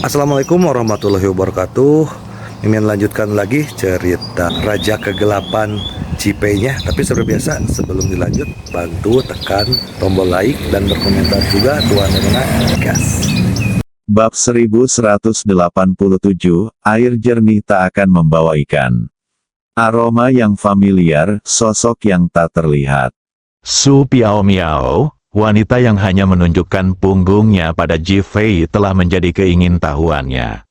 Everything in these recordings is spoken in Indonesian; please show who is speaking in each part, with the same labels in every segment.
Speaker 1: Assalamualaikum warahmatullahi wabarakatuh. Mimin lanjutkan lagi cerita Raja Kegelapan Cipenya. Tapi seperti biasa, sebelum dilanjut, bantu tekan tombol like dan berkomentar juga Tuan Rena gas.
Speaker 2: Bab 1187, air jernih tak akan membawa ikan. Aroma yang familiar, sosok yang tak terlihat.
Speaker 3: Su Piao Miao, wanita yang hanya menunjukkan punggungnya pada Ji Fei telah menjadi keingintahuannya.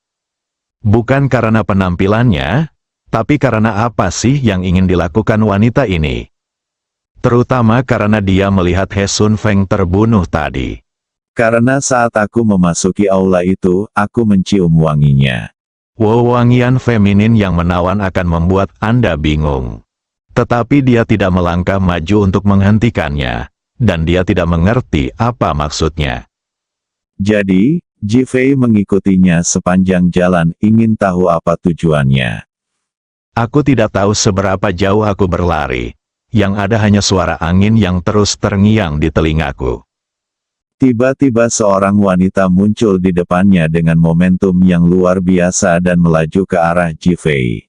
Speaker 3: Bukan karena penampilannya, tapi karena apa sih yang ingin dilakukan wanita ini? Terutama karena dia melihat He Sun Feng terbunuh tadi.
Speaker 2: Karena saat aku memasuki aula itu, aku mencium wanginya.
Speaker 3: Wewangian feminin yang menawan akan membuat Anda bingung. Tetapi dia tidak melangkah maju untuk menghentikannya, dan dia tidak mengerti apa maksudnya.
Speaker 2: Jadi, Ji Fei mengikutinya sepanjang jalan ingin tahu apa tujuannya.
Speaker 3: Aku tidak tahu seberapa jauh aku berlari. Yang ada hanya suara angin yang terus terngiang di telingaku.
Speaker 2: Tiba-tiba seorang wanita muncul di depannya dengan momentum yang luar biasa dan melaju ke arah Ji Fei.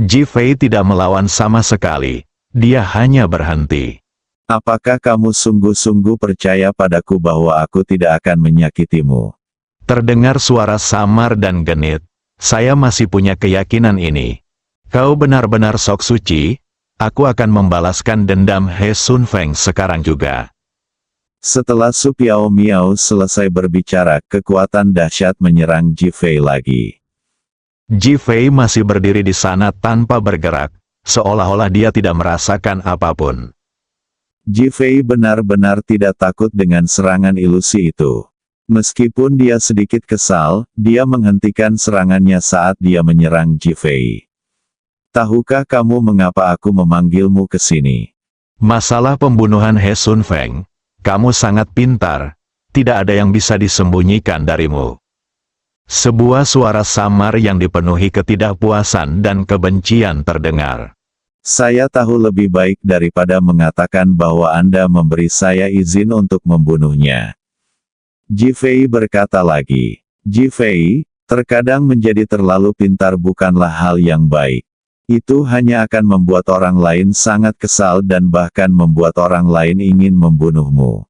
Speaker 3: Ji Fei tidak melawan sama sekali. Dia hanya berhenti.
Speaker 2: Apakah kamu sungguh-sungguh percaya padaku bahwa aku tidak akan menyakitimu?
Speaker 3: Terdengar suara samar dan genit. Saya masih punya keyakinan ini. Kau benar-benar sok suci. Aku akan membalaskan dendam He Sun Feng sekarang juga.
Speaker 2: Setelah Su Piao Miao selesai berbicara, kekuatan dahsyat menyerang Ji Fei lagi.
Speaker 3: Ji Fei masih berdiri di sana tanpa bergerak, seolah-olah dia tidak merasakan apapun.
Speaker 2: Ji Fei benar-benar tidak takut dengan serangan ilusi itu. Meskipun dia sedikit kesal, dia menghentikan serangannya saat dia menyerang Ji Fei. Tahukah kamu mengapa aku memanggilmu ke sini?
Speaker 3: Masalah pembunuhan He Sun Feng. Kamu sangat pintar, tidak ada yang bisa disembunyikan darimu. Sebuah suara samar yang dipenuhi ketidakpuasan dan kebencian terdengar.
Speaker 2: Saya tahu lebih baik daripada mengatakan bahwa Anda memberi saya izin untuk membunuhnya. Ji Fei berkata lagi. Ji Fei, terkadang menjadi terlalu pintar bukanlah hal yang baik. Itu hanya akan membuat orang lain sangat kesal dan bahkan membuat orang lain ingin membunuhmu.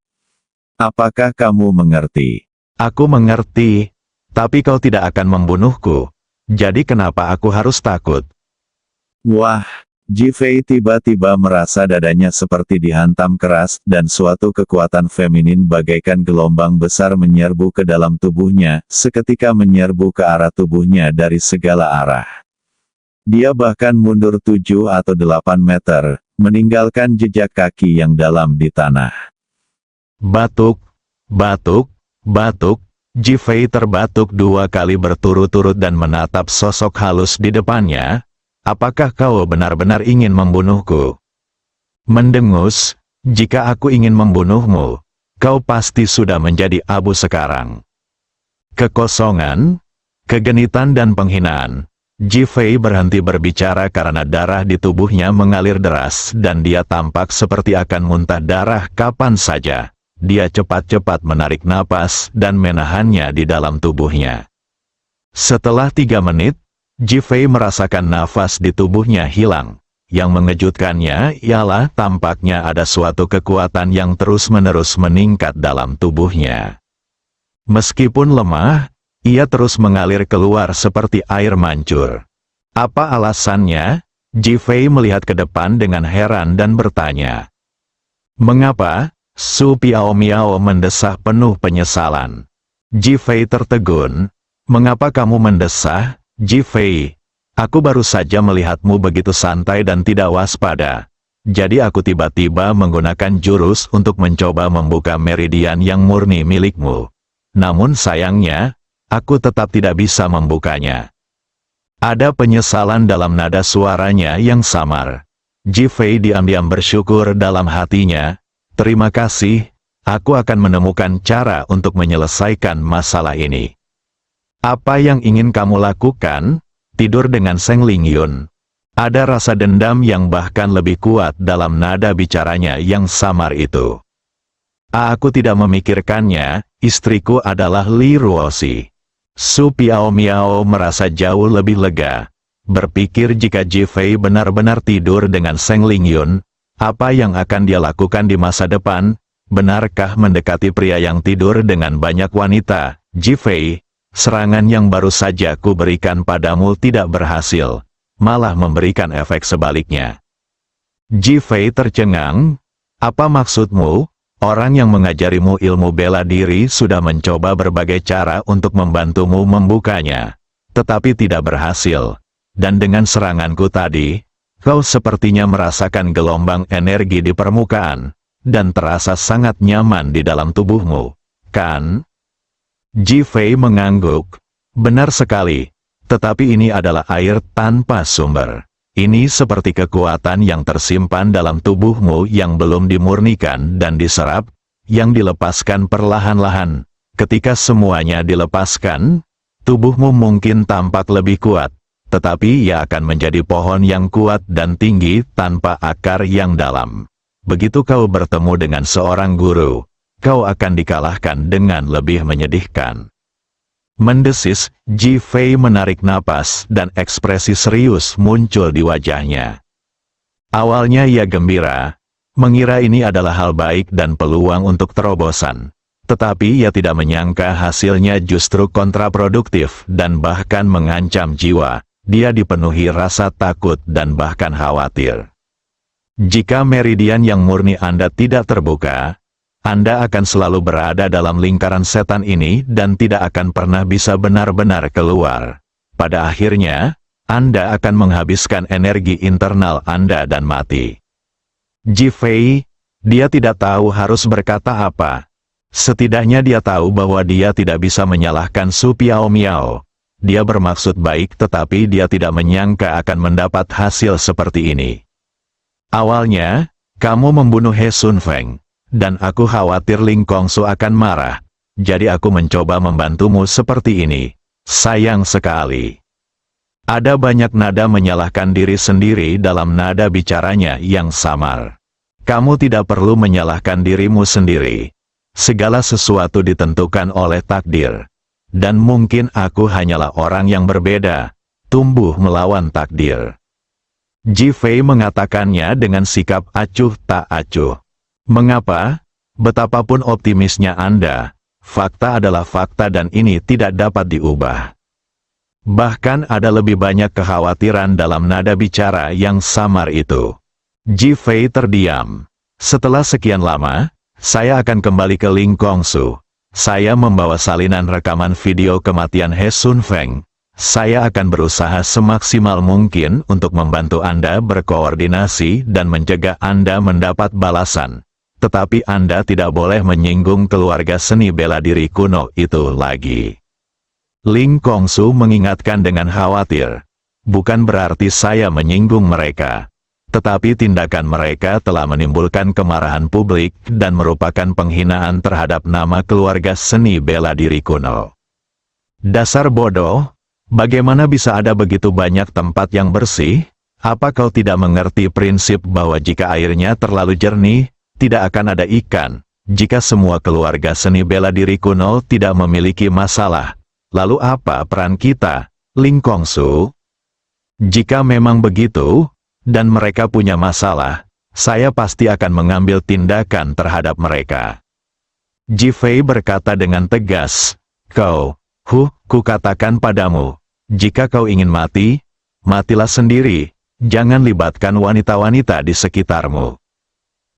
Speaker 2: Apakah kamu mengerti?
Speaker 3: Aku mengerti, tapi kau tidak akan membunuhku. Jadi kenapa aku harus takut?
Speaker 2: Wah, Ji Fei tiba-tiba merasa dadanya seperti dihantam keras dan suatu kekuatan feminin bagaikan gelombang besar menyerbu ke dalam tubuhnya, seketika menyerbu ke arah tubuhnya dari segala arah. Dia bahkan mundur 7 atau 8 meter, meninggalkan jejak kaki yang dalam di tanah.
Speaker 3: Batuk, batuk, batuk. Ji Fei terbatuk 2 kali berturut-turut dan menatap sosok halus di depannya. Apakah kau benar-benar ingin membunuhku? Mendengus, jika aku ingin membunuhmu, kau pasti sudah menjadi abu sekarang. Kekosongan, kegenitan dan penghinaan. Ji Fei berhenti berbicara karena darah di tubuhnya mengalir deras dan dia tampak seperti akan muntah darah kapan saja. Dia cepat-cepat menarik napas dan menahannya di dalam tubuhnya. Setelah 3 menit, Ji Fei merasakan nafas di tubuhnya hilang. Yang mengejutkannya ialah tampaknya ada suatu kekuatan yang terus-menerus meningkat dalam tubuhnya. Meskipun lemah, ia terus mengalir keluar seperti air mancur. Apa alasannya? Ji Fei melihat ke depan dengan heran dan bertanya. Mengapa? Su Piao Miao mendesah penuh penyesalan. Ji Fei tertegun. Mengapa kamu mendesah, Ji Fei? Aku baru saja melihatmu begitu santai dan tidak waspada. Jadi aku tiba-tiba menggunakan jurus untuk mencoba membuka meridian yang murni milikmu. Namun sayangnya, aku tetap tidak bisa membukanya. Ada penyesalan dalam nada suaranya yang samar. Ji Fei diam-diam bersyukur dalam hatinya. Terima kasih, aku akan menemukan cara untuk menyelesaikan masalah ini. Apa yang ingin kamu lakukan? Tidur dengan Seng Lingyun. Ada rasa dendam yang bahkan lebih kuat dalam nada bicaranya yang samar itu. Aku tidak memikirkannya, istriku adalah Li Ruoxi. Su Piao Miao merasa jauh lebih lega. Berpikir jika Jifei benar-benar tidur dengan Seng Lingyun, apa yang akan dia lakukan di masa depan? Benarkah mendekati pria yang tidur dengan banyak wanita? Jifei, serangan yang baru saja ku berikan padamu tidak berhasil, malah memberikan efek sebaliknya. Jifei tercengang. Apa maksudmu? Orang yang mengajarimu ilmu bela diri sudah mencoba berbagai cara untuk membantumu membukanya, tetapi tidak berhasil. Dan dengan seranganku tadi, kau sepertinya merasakan gelombang energi di permukaan, dan terasa sangat nyaman di dalam tubuhmu, kan? Jifei mengangguk. Benar sekali, tetapi ini adalah air tanpa sumber. Ini seperti kekuatan yang tersimpan dalam tubuhmu yang belum dimurnikan dan diserap, yang dilepaskan perlahan-lahan. Ketika semuanya dilepaskan, tubuhmu mungkin tampak lebih kuat, tetapi ia akan menjadi pohon yang kuat dan tinggi tanpa akar yang dalam. Begitu kau bertemu dengan seorang guru, kau akan dikalahkan dengan lebih menyedihkan. Mendesis, Jifei menarik napas dan ekspresi serius muncul di wajahnya. Awalnya ia gembira, mengira ini adalah hal baik dan peluang untuk terobosan. Tetapi ia tidak menyangka hasilnya justru kontraproduktif dan bahkan mengancam jiwa. Dia dipenuhi rasa takut dan bahkan khawatir. Jika meridian yang murni Anda tidak terbuka, Anda akan selalu berada dalam lingkaran setan ini dan tidak akan pernah bisa benar-benar keluar. Pada akhirnya, Anda akan menghabiskan energi internal Anda dan mati. Jifei, dia tidak tahu harus berkata apa. Setidaknya dia tahu bahwa dia tidak bisa menyalahkan Su Piao Miao. Dia bermaksud baik tetapi dia tidak menyangka akan mendapat hasil seperti ini. Awalnya, kamu membunuh He Sun Feng, dan aku khawatir Ling Kongsu akan marah. Jadi aku mencoba membantumu seperti ini. Sayang sekali. Ada banyak nada menyalahkan diri sendiri dalam nada bicaranya yang samar. Kamu tidak perlu menyalahkan dirimu sendiri. Segala sesuatu ditentukan oleh takdir. Dan mungkin aku hanyalah orang yang berbeda, tumbuh melawan takdir. Jifei mengatakannya dengan sikap acuh tak acuh. Mengapa? Betapapun optimisnya Anda, fakta adalah fakta dan ini tidak dapat diubah. Bahkan ada lebih banyak kekhawatiran dalam nada bicara yang samar itu. Jifei terdiam. Setelah sekian lama, saya akan kembali ke Ling Kongsu. Saya membawa salinan rekaman video kematian He Sun Feng. Saya akan berusaha semaksimal mungkin untuk membantu Anda berkoordinasi dan mencegah Anda mendapat balasan. Tetapi Anda tidak boleh menyinggung keluarga seni bela diri kuno itu lagi. Ling Kongsu mengingatkan dengan khawatir. Bukan berarti saya menyinggung mereka. Tetapi tindakan mereka telah menimbulkan kemarahan publik dan merupakan penghinaan terhadap nama keluarga seni bela diri kuno. Dasar bodoh, bagaimana bisa ada begitu banyak tempat yang bersih? Apa kau tidak mengerti prinsip bahwa jika airnya terlalu jernih, tidak akan ada ikan? Jika semua keluarga seni bela diri kuno tidak memiliki masalah, lalu apa peran kita, Ling Kongsu? Jika memang begitu, dan mereka punya masalah, saya pasti akan mengambil tindakan terhadap mereka. Jifei berkata dengan tegas, kukatakan padamu, jika kau ingin mati, matilah sendiri, jangan libatkan wanita-wanita di sekitarmu.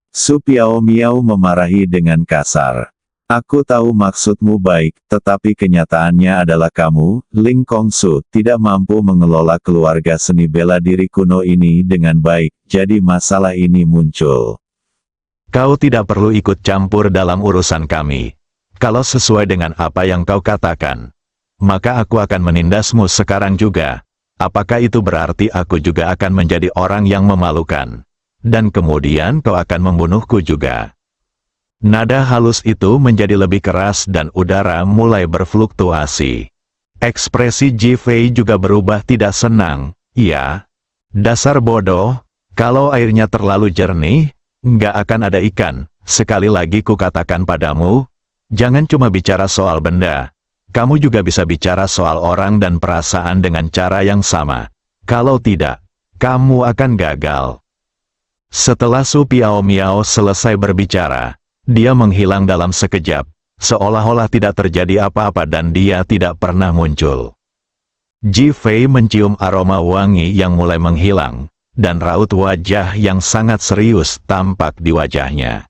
Speaker 2: Su Piao Miao memarahi dengan kasar. Aku tahu maksudmu baik, tetapi kenyataannya adalah kamu, Ling Kongsu, tidak mampu mengelola keluarga seni bela diri kuno ini dengan baik, jadi masalah ini muncul.
Speaker 3: Kau tidak perlu ikut campur dalam urusan kami. Kalau sesuai dengan apa yang kau katakan, maka aku akan menindasmu sekarang juga. Apakah itu berarti aku juga akan menjadi orang yang memalukan? Dan kemudian kau akan membunuhku juga. Nada halus itu menjadi lebih keras dan udara mulai berfluktuasi. Ekspresi Jifei juga berubah tidak senang. Ya, dasar bodoh, kalau airnya terlalu jernih, nggak akan ada ikan. Sekali lagi kukatakan padamu, jangan cuma bicara soal benda. Kamu juga bisa bicara soal orang dan perasaan dengan cara yang sama. Kalau tidak, kamu akan gagal. Setelah Su Piao Miao selesai berbicara, dia menghilang dalam sekejap, seolah-olah tidak terjadi apa-apa dan dia tidak pernah muncul. Ji Fei mencium aroma wangi yang mulai menghilang, dan raut wajah yang sangat serius tampak di wajahnya.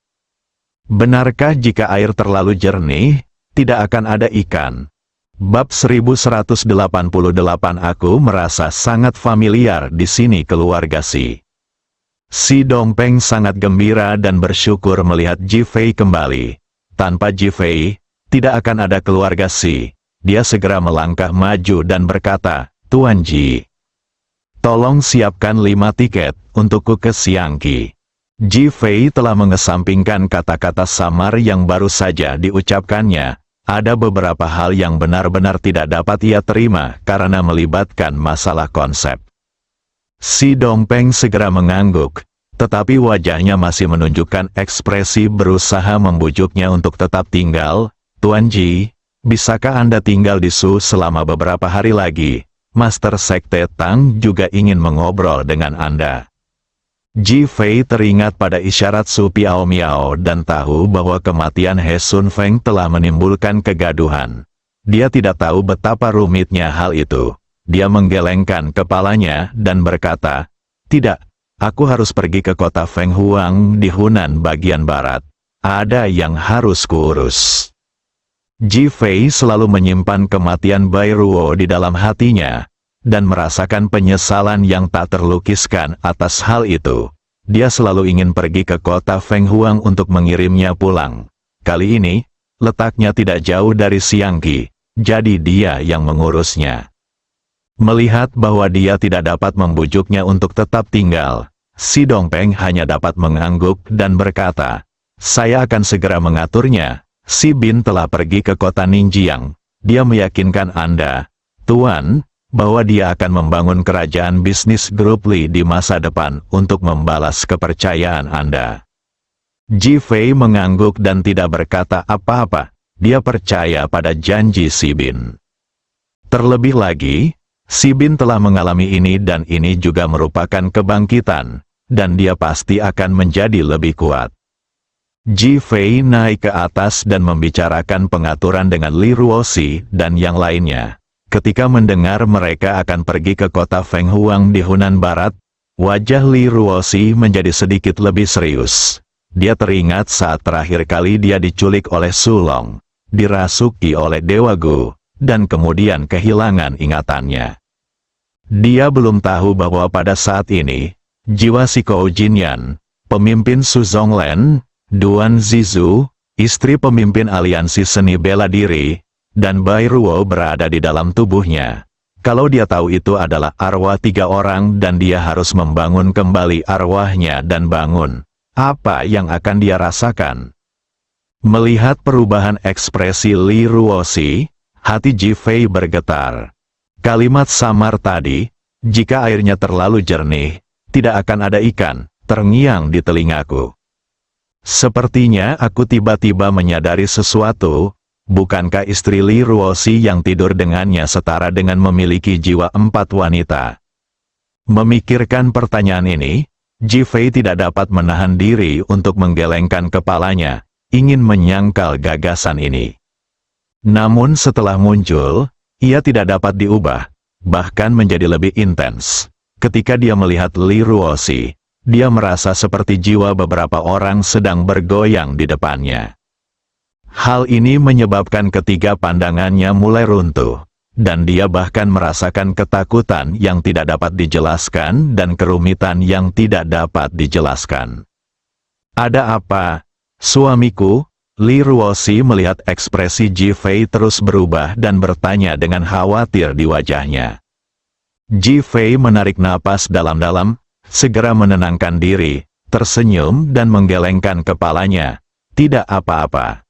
Speaker 3: Benarkah jika air terlalu jernih, tidak akan ada ikan? Bab 1188. Aku merasa sangat familiar di sini keluarga Si. Si Dongpeng sangat gembira dan bersyukur melihat Ji Fei kembali. Tanpa Ji Fei, tidak akan ada keluarga Si. Dia segera melangkah maju dan berkata, Tuan Ji, tolong siapkan 5 tiket untukku ke Xiangqi. Ji Fei telah mengesampingkan kata-kata samar yang baru saja diucapkannya. Ada beberapa hal yang benar-benar tidak dapat ia terima karena melibatkan masalah konsep. Si Dongpeng segera mengangguk, tetapi wajahnya masih menunjukkan ekspresi berusaha membujuknya untuk tetap tinggal. Tuan Ji, bisakah Anda tinggal di Su selama beberapa hari lagi? Master Sekte Tang juga ingin mengobrol dengan Anda. Ji Fei teringat pada isyarat Su Piao Miao dan tahu bahwa kematian He Sun Feng telah menimbulkan kegaduhan. Dia tidak tahu betapa rumitnya hal itu. Dia menggelengkan kepalanya dan berkata, tidak, aku harus pergi ke kota Feng Huang di Hunan bagian barat. Ada yang harus kuurus. Ji Fei selalu menyimpan kematian Bai Ruo di dalam hatinya, dan merasakan penyesalan yang tak terlukiskan atas hal itu. Dia selalu ingin pergi ke kota Feng Huang untuk mengirimnya pulang. Kali ini, letaknya tidak jauh dari Xiangqi, jadi dia yang mengurusnya. Melihat bahwa dia tidak dapat membujuknya untuk tetap tinggal, Si Dongpeng hanya dapat mengangguk dan berkata, saya akan segera mengaturnya. Si Bin telah pergi ke kota Ningjiang. Dia meyakinkan Anda, Tuan, bahwa dia akan membangun kerajaan bisnis grup Li di masa depan untuk membalas kepercayaan Anda. Ji Fei mengangguk dan tidak berkata apa-apa. Dia percaya pada janji Si Bin. Terlebih lagi, Si Bin telah mengalami ini dan ini juga merupakan kebangkitan, dan dia pasti akan menjadi lebih kuat. Ji Fei naik ke atas dan membicarakan pengaturan dengan Li Ruoxi dan yang lainnya. Ketika mendengar mereka akan pergi ke kota Feng Huang di Hunan Barat, wajah Li Ruoxi menjadi sedikit lebih serius. Dia teringat saat terakhir kali dia diculik oleh Sulong, dirasuki oleh Dewa Gu, dan kemudian kehilangan ingatannya. Dia belum tahu bahwa pada saat ini, jiwa si Kou Jinyan, pemimpin Su Zonglen, Duan Zizu, istri pemimpin aliansi seni bela diri, dan Bai Ruo berada di dalam tubuhnya. Kalau dia tahu itu adalah arwah 3 orang dan dia harus membangun kembali arwahnya dan bangun, apa yang akan dia rasakan? Melihat perubahan ekspresi Li Ruoxi, hati Ji Fei bergetar. Kalimat samar tadi, jika airnya terlalu jernih, tidak akan ada ikan, terngiang di telingaku. Sepertinya aku tiba-tiba menyadari sesuatu. Bukankah istri Li Ruoxi yang tidur dengannya setara dengan memiliki jiwa 4 wanita? Memikirkan pertanyaan ini, Ji Fei tidak dapat menahan diri untuk menggelengkan kepalanya, ingin menyangkal gagasan ini. Namun setelah muncul, ia tidak dapat diubah, bahkan menjadi lebih intens. Ketika dia melihat Li Ruoxi, dia merasa seperti jiwa beberapa orang sedang bergoyang di depannya. Hal ini menyebabkan ketiga pandangannya mulai runtuh, dan dia bahkan merasakan ketakutan yang tidak dapat dijelaskan dan kerumitan yang tidak dapat dijelaskan. Ada apa, suamiku? Li Ruoxi melihat ekspresi Ji Fei terus berubah dan bertanya dengan khawatir di wajahnya. Ji Fei menarik napas dalam-dalam, segera menenangkan diri, tersenyum dan menggelengkan kepalanya. Tidak apa-apa.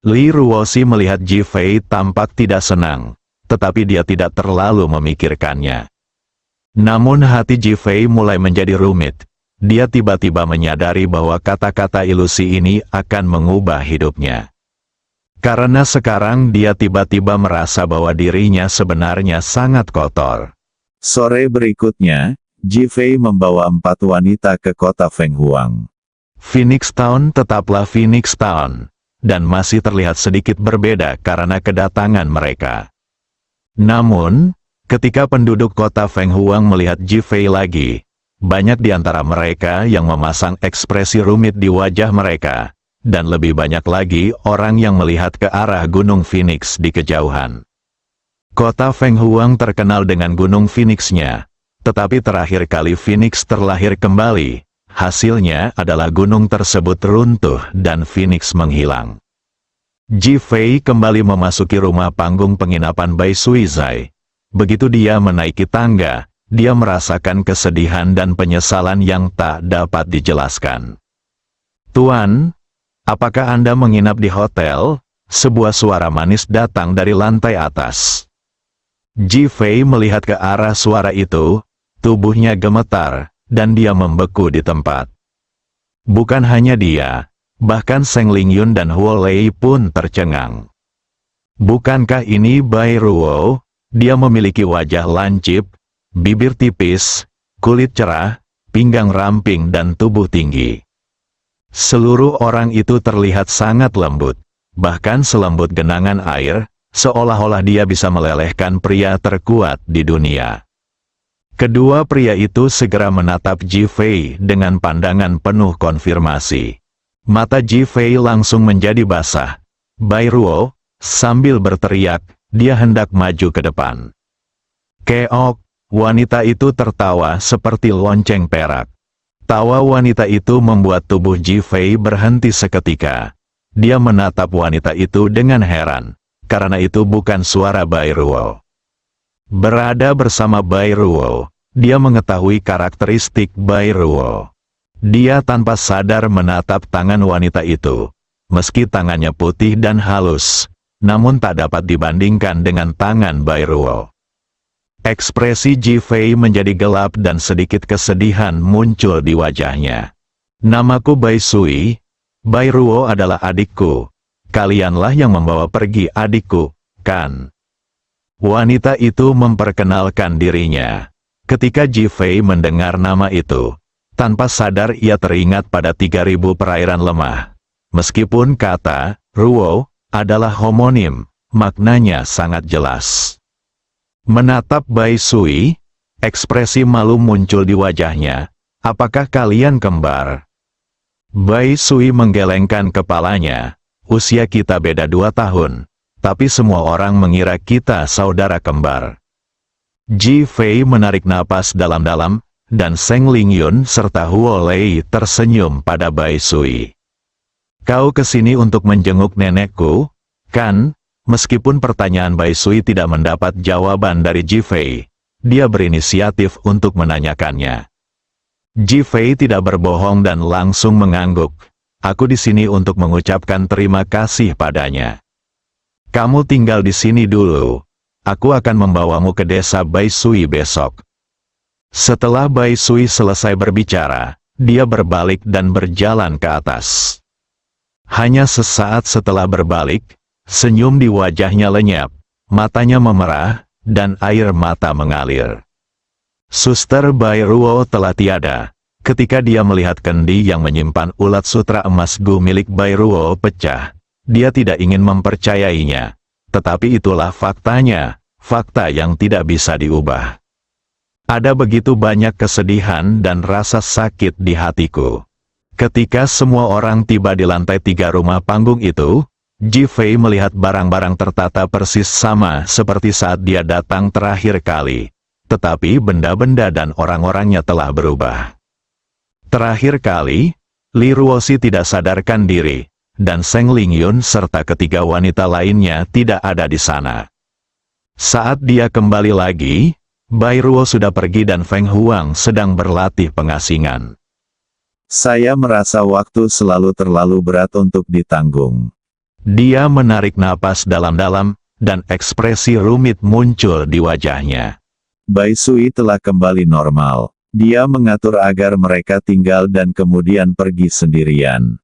Speaker 3: Li Ruoxi melihat Ji Fei tampak tidak senang, tetapi dia tidak terlalu memikirkannya. Namun hati Ji Fei mulai menjadi rumit. Dia tiba-tiba menyadari bahwa kata-kata ilusi ini akan mengubah hidupnya. Karena sekarang dia tiba-tiba merasa bahwa dirinya sebenarnya sangat kotor.
Speaker 2: Sore berikutnya, Jifei membawa 4 wanita ke kota Fenghuang.
Speaker 3: Phoenix Town tetaplah Phoenix Town, dan masih terlihat sedikit berbeda karena kedatangan mereka. Namun, ketika penduduk kota Fenghuang melihat Jifei lagi, banyak di antara mereka yang memasang ekspresi rumit di wajah mereka, dan lebih banyak lagi orang yang melihat ke arah Gunung Phoenix di kejauhan. Kota Fenghuang terkenal dengan Gunung Phoenix-nya, tetapi terakhir kali Phoenix terlahir kembali, hasilnya adalah gunung tersebut runtuh dan Phoenix menghilang. Jifei kembali memasuki rumah panggung penginapan Bai Suizai. Begitu dia menaiki tangga, dia merasakan kesedihan dan penyesalan yang tak dapat dijelaskan. "Tuan, apakah Anda menginap di hotel?" Sebuah suara manis datang dari lantai atas. Jifei melihat ke arah suara itu, tubuhnya gemetar, dan dia membeku di tempat. Bukan hanya dia, bahkan Seng Lingyun dan Huo Lei pun tercengang. Bukankah ini Bai Ruo? Dia memiliki wajah lancip, bibir tipis, kulit cerah, pinggang ramping dan tubuh tinggi. Seluruh orang itu terlihat sangat lembut, bahkan selembut genangan air, seolah-olah dia bisa melelehkan pria terkuat di dunia. Kedua pria itu segera menatap Jifei dengan pandangan penuh konfirmasi. Mata Jifei langsung menjadi basah. Bai Ruo, sambil berteriak, dia hendak maju ke depan. "Keok!" Wanita itu tertawa seperti lonceng perak. Tawa wanita itu membuat tubuh Jifei berhenti seketika. Dia menatap wanita itu dengan heran, karena itu bukan suara Bai Ruo. Berada bersama Bai Ruo, dia mengetahui karakteristik Bai Ruo. Dia tanpa sadar menatap tangan wanita itu. Meski tangannya putih dan halus, namun tak dapat dibandingkan dengan tangan Bai Ruo. Ekspresi Jifei menjadi gelap dan sedikit kesedihan muncul di wajahnya. "Namaku Bai Sui. Bai Ruo adalah adikku. Kalianlah yang membawa pergi adikku, kan?" Wanita itu memperkenalkan dirinya. Ketika Jifei mendengar nama itu, tanpa sadar ia teringat pada 3.000 perairan lemah. Meskipun kata Ruo adalah homonim, maknanya sangat jelas. Menatap Bai Sui, ekspresi malu muncul di wajahnya. "Apakah kalian kembar?" Bai Sui menggelengkan kepalanya. "Usia kita beda 2 tahun, tapi semua orang mengira kita saudara kembar." Jifei menarik napas dalam-dalam, dan Seng Lingyun serta Huo Lei tersenyum pada Bai Sui. "Kau kesini untuk menjenguk nenekku, kan?" Meskipun pertanyaan Bai Sui tidak mendapat jawaban dari Jifei, dia berinisiatif untuk menanyakannya. Jifei tidak berbohong dan langsung mengangguk. "Aku di sini untuk mengucapkan terima kasih padanya. Kamu tinggal di sini dulu. Aku akan membawamu ke desa Bai Sui besok." Setelah Bai Sui selesai berbicara, dia berbalik dan berjalan ke atas. Hanya sesaat setelah berbalik, senyum di wajahnya lenyap, matanya memerah, dan air mata mengalir. Suster Bai Ruo telah tiada. Ketika dia melihat kendi yang menyimpan ulat sutra emas Gu milik Bai Ruo pecah, dia tidak ingin mempercayainya. Tetapi itulah faktanya, fakta yang tidak bisa diubah. Ada begitu banyak kesedihan dan rasa sakit di hatiku. Ketika semua orang tiba di lantai 3 rumah panggung itu, Jifei melihat barang-barang tertata persis sama seperti saat dia datang terakhir kali. Tetapi benda-benda dan orang-orangnya telah berubah. Terakhir kali, Li Ruoxi tidak sadarkan diri, dan Seng Lingyun serta ketiga wanita lainnya tidak ada di sana. Saat dia kembali lagi, Bai Ruo sudah pergi dan Feng Huang sedang berlatih pengasingan.
Speaker 2: "Saya merasa waktu selalu terlalu berat untuk ditanggung."
Speaker 3: Dia menarik napas dalam-dalam, dan ekspresi rumit muncul di wajahnya.
Speaker 2: Bai Sui telah kembali normal. Dia mengatur agar mereka tinggal dan kemudian pergi sendirian.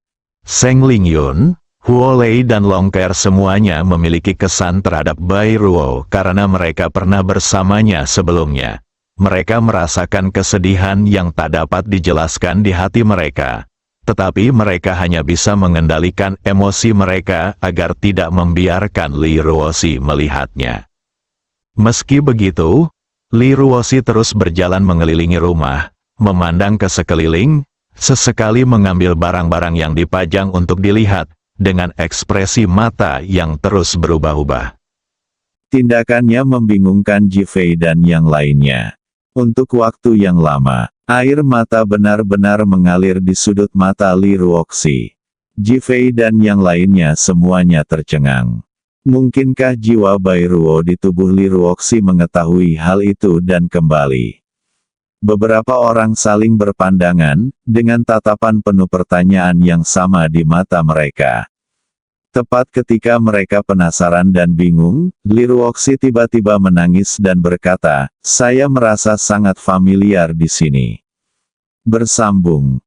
Speaker 3: Seng Lingyun, Huolei dan Longker semuanya memiliki kesan terhadap Bai Ruo karena mereka pernah bersamanya sebelumnya. Mereka merasakan kesedihan yang tak dapat dijelaskan di hati mereka. Tetapi mereka hanya bisa mengendalikan emosi mereka agar tidak membiarkan Li Ruoxi melihatnya. Meski begitu, Li Ruoxi terus berjalan mengelilingi rumah, memandang ke sekeliling, sesekali mengambil barang-barang yang dipajang untuk dilihat, dengan ekspresi mata yang terus berubah-ubah.
Speaker 2: Tindakannya membingungkan Jifei dan yang lainnya. Untuk waktu yang lama, air mata benar-benar mengalir di sudut mata Li Ruoxi. Jifei dan yang lainnya semuanya tercengang. Mungkinkah jiwa Bai Ruo di tubuh Li Ruoxi mengetahui hal itu dan kembali? Beberapa orang saling berpandangan, dengan tatapan penuh pertanyaan yang sama di mata mereka. Tepat ketika mereka penasaran dan bingung, Li Ruoxi tiba-tiba menangis dan berkata, "Saya merasa sangat familiar di sini." Bersambung,